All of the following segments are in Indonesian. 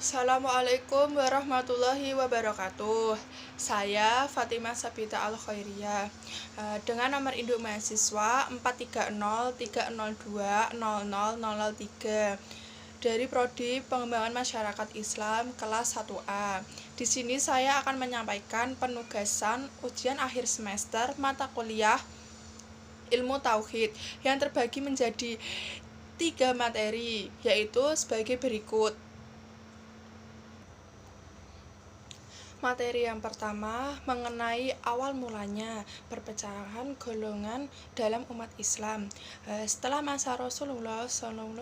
Assalamualaikum warahmatullahi wabarakatuh. Saya Fatimah Sabita Al-Khairiyah, dengan nomor induk mahasiswa 43030020003 dari Prodi Pengembangan Masyarakat Islam kelas 1A. Di sini saya akan menyampaikan penugasan ujian akhir semester mata kuliah Ilmu Tauhid yang terbagi menjadi 3 materi, yaitu sebagai berikut. Materi yang pertama mengenai awal mulanya perpecahan golongan dalam umat Islam. Setelah masa Rasulullah SAW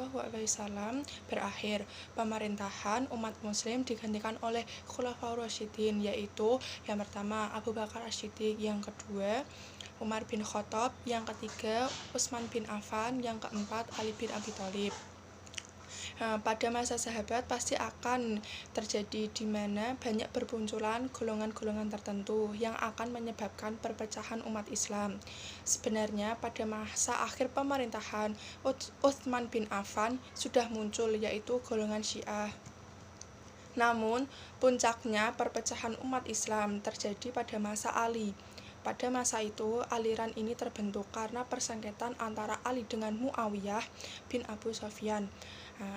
berakhir, pemerintahan umat Muslim digantikan oleh Khulafaur Rasyidin, yaitu yang pertama Abu Bakar As-Siddiq, yang kedua Umar bin Khattab, yang ketiga Utsman bin Affan, yang keempat Ali bin Abi Thalib. Pada masa sahabat pasti akan terjadi di mana banyak bermunculan golongan-golongan tertentu yang akan menyebabkan perpecahan umat Islam. Sebenarnya pada masa akhir pemerintahan Utsman bin Affan sudah muncul, yaitu golongan Syiah. Namun, puncaknya perpecahan umat Islam terjadi pada masa Ali. Pada masa itu, aliran ini terbentuk karena persengketaan antara Ali dengan Muawiyah bin Abu Sufyan.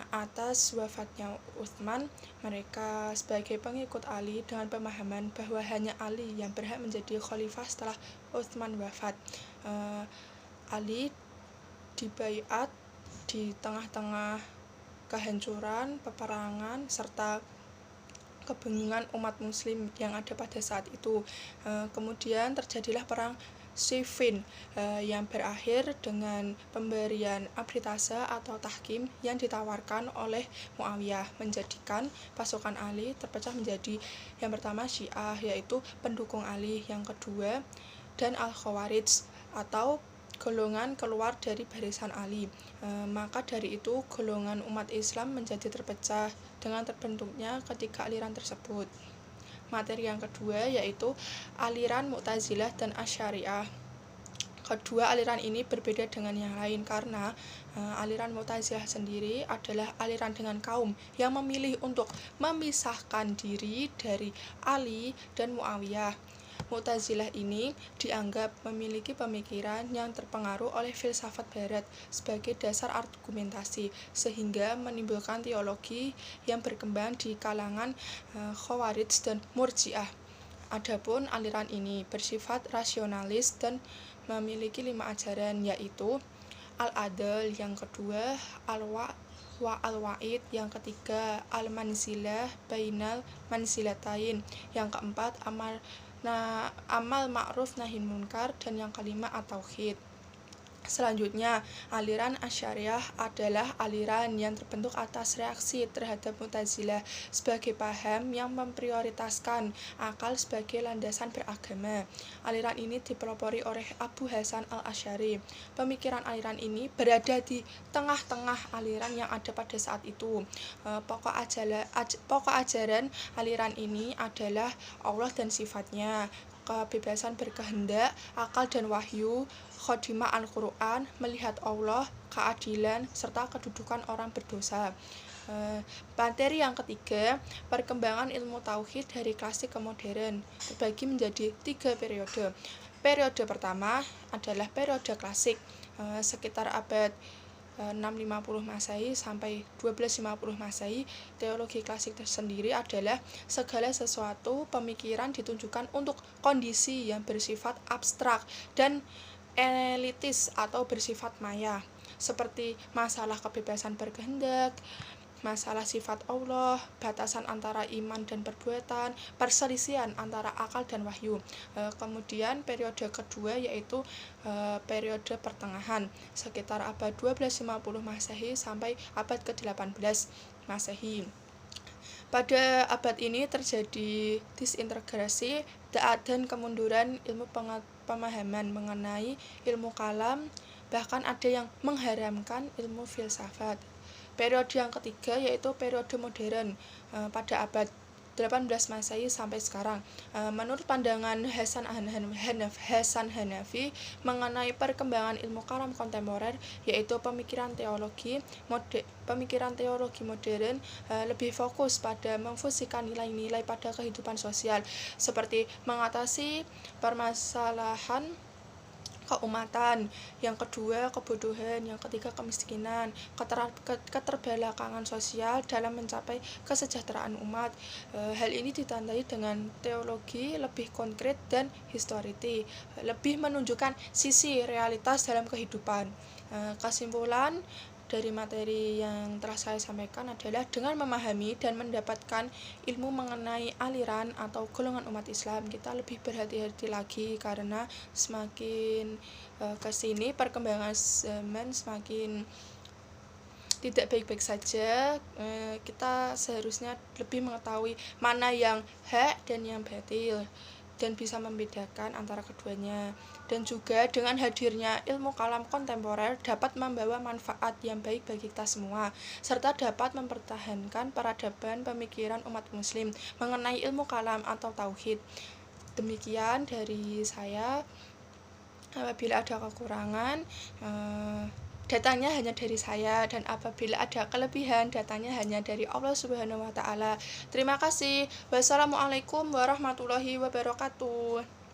Atas wafatnya Utsman, mereka sebagai pengikut Ali dengan pemahaman bahwa hanya Ali yang berhak menjadi khalifah setelah Utsman wafat. Ali dibaiat di tengah-tengah kehancuran, peperangan, serta kebingungan umat muslim yang ada pada saat itu. Kemudian terjadilah perang Siffin yang berakhir dengan pemberian abritasah atau tahkim yang ditawarkan oleh Muawiyah, menjadikan pasukan Ali terpecah menjadi yang pertama Syiah, yaitu pendukung Ali, yang kedua dan Al-Khawarij atau golongan keluar dari barisan Ali. Maka dari itu golongan umat Islam menjadi terpecah dengan terbentuknya ketiga aliran tersebut. Materi yang kedua yaitu aliran Mu'tazilah dan Asy'ariyah. Kedua aliran ini berbeda dengan yang lain karena aliran Mu'tazilah sendiri adalah aliran dengan kaum yang memilih untuk memisahkan diri dari Ali dan Muawiyah. Mu'tazilah ini dianggap memiliki pemikiran yang terpengaruh oleh filsafat barat sebagai dasar argumentasi, sehingga menimbulkan teologi yang berkembang di kalangan Khawarij dan Murji'ah. Adapun aliran ini bersifat rasionalis dan memiliki 5 ajaran, yaitu Al-Adl, yang kedua Al-Wa'id, yang ketiga Al-Manzilah Bainal Manzilatain, yang keempat Amal Ma'ruf Nahi Munkar, dan yang kelima At-Tauhid. Selanjutnya, aliran Asy'ariyah adalah aliran yang terbentuk atas reaksi terhadap Mu'tazilah sebagai paham yang memprioritaskan akal sebagai landasan beragama. Aliran ini dipelopori oleh Abu Hasan Al-Asy'ari. Pemikiran aliran ini berada di tengah-tengah aliran yang ada pada saat itu. Pokok ajaran aliran ini adalah Allah dan sifatnya, kebebasan berkehendak, akal dan wahyu, khotimah Al-Quran, melihat Allah, keadilan, serta kedudukan orang berdosa. Materi yang ketiga, perkembangan ilmu tauhid dari klasik ke modern, terbagi menjadi 3 periode. Periode pertama adalah periode klasik, sekitar abad 650 Masehi sampai 1250 Masehi. Teologi klasik tersendiri adalah segala sesuatu pemikiran ditunjukkan untuk kondisi yang bersifat abstrak dan elitis atau bersifat maya, seperti masalah kebebasan berkehendak, masalah sifat Allah, batasan antara iman dan perbuatan, perselisihan antara akal dan wahyu. Kemudian periode kedua yaitu periode pertengahan, sekitar abad 1250 Masehi sampai abad ke-18 Masehi. Pada abad ini terjadi disintegrasi dan kemunduran ilmu pemahaman mengenai ilmu kalam, bahkan ada yang mengharamkan ilmu filsafat. Periode yang ketiga yaitu periode modern pada abad 18 Masehi sampai sekarang. Menurut pandangan Hasan Hanafi mengenai perkembangan ilmu kalam kontemporer, yaitu pemikiran teologi modern lebih fokus pada memfusikan nilai-nilai pada kehidupan sosial, seperti mengatasi permasalahan keumatan, yang kedua kebodohan, yang ketiga kemiskinan, keterbelakangan sosial dalam mencapai kesejahteraan umat. Hal ini ditandai dengan teologi lebih konkret dan historiti, lebih menunjukkan sisi realitas dalam kehidupan. Kesimpulan dari materi yang telah saya sampaikan adalah dengan memahami dan mendapatkan ilmu mengenai aliran atau golongan umat Islam, kita lebih berhati-hati lagi karena semakin kesini perkembangan zaman semakin tidak baik-baik saja. Kita seharusnya lebih mengetahui mana yang hak dan yang batil dan bisa membedakan antara keduanya. Dan juga dengan hadirnya ilmu kalam kontemporer dapat membawa manfaat yang baik bagi kita semua, serta dapat mempertahankan peradaban pemikiran umat muslim mengenai ilmu kalam atau tauhid. Demikian dari saya. Apabila ada kekurangan, datanya hanya dari saya, dan apabila ada kelebihan, datanya hanya dari Allah Subhanahu wa Ta'ala. Terima kasih. Wassalamualaikum warahmatullahi wabarakatuh.